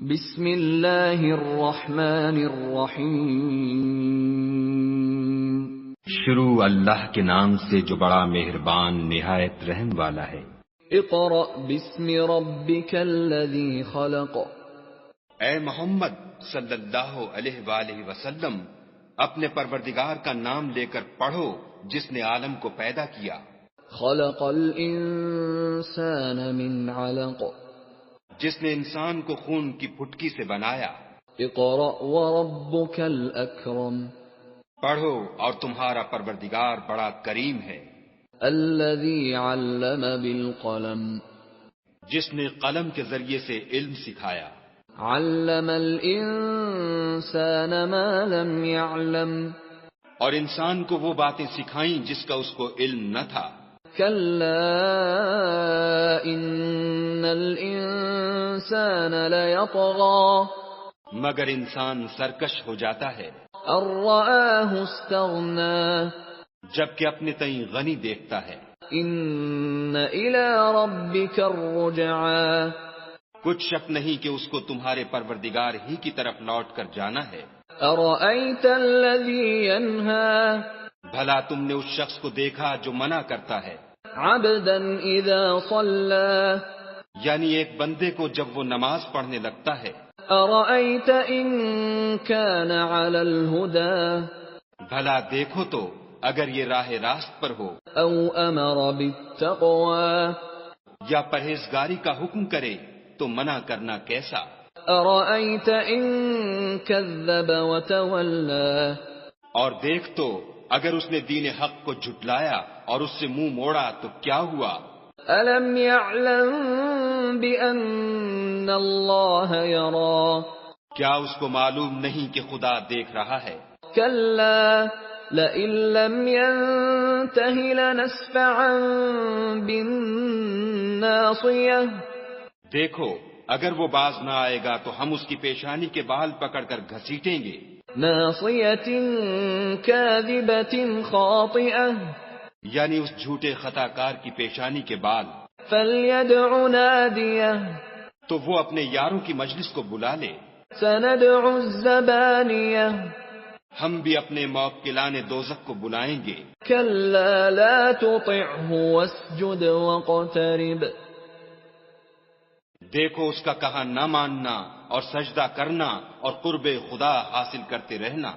بسم اللہ الرحمن الرحیم۔ شروع اللہ کے نام سے جو بڑا مہربان نہایت رحم والا ہے۔ اقرأ باسم ربک الذی خلق۔ اے محمد صلی اللہ علیہ وآلہ وسلم، اپنے پروردگار کا نام لے کر پڑھو جس نے عالم کو پیدا کیا۔ خلق الانسان من علق۔ جس نے انسان کو خون کی پھٹکی سے بنایا۔ اقرأ وربک الاکرم۔ پڑھو اور تمہارا پروردگار بڑا کریم ہے۔ الذی علم بالقلم۔ جس نے قلم کے ذریعے سے علم سکھایا۔ علم الانسان ما لم يعلم۔ اور انسان کو وہ باتیں سکھائیں جس کا اس کو علم نہ تھا۔ کلا ان الانسان لیطغی۔ مگر انسان سرکش ہو جاتا ہے۔ ان رآہ استغنی۔ جبکہ اپنے تئیں غنی دیکھتا ہے۔ ان الی ربک الرجعی۔ کچھ شک نہیں کہ اس کو تمہارے پروردگار ہی کی طرف لوٹ کر جانا ہے۔ ارأیت الذی ینہی۔ بھلا تم نے اس شخص کو دیکھا جو منع کرتا ہے۔ عبدا اذا صلی۔ یعنی ایک بندے کو جب وہ نماز پڑھنے لگتا ہے۔ ارأیت ان کان علی الہدی۔ بھلا دیکھو تو اگر یہ راہ راست پر ہو۔ او امر بالتقوی۔ یا پرہیزگاری کا حکم کرے تو منع کرنا کیسا۔ ارأیت ان کذب وتولی۔ اور دیکھ تو اگر اس نے دین حق کو جھٹلایا اور اس سے منہ موڑا تو کیا ہوا۔ الم یعلم بان اللہ یری۔ کیا اس کو معلوم نہیں کہ خدا دیکھ رہا ہے۔ کلا لئن لم ینتہ لنسفعا بالناصیہ۔ دیکھو اگر وہ باز نہ آئے گا تو ہم اس کی پیشانی کے بال پکڑ کر گھسیٹیں گے۔ ناصیۃ کاذبۃ خاطئہ۔ یعنی اس جھوٹے خطا کار کی پیشانی کے بال۔ فلیدع نادیہ۔ تو وہ اپنے یاروں کی مجلس کو بلا لے۔ سندع الزبانیہ۔ ہم بھی اپنے موکلان دوزخ کو بلائیں گے۔ کلا لا تطعہ واسجد واقترب۔ دیکھو اس کا کہا نہ ماننا اور سجدہ کرنا اور قرب خدا حاصل کرتے رہنا۔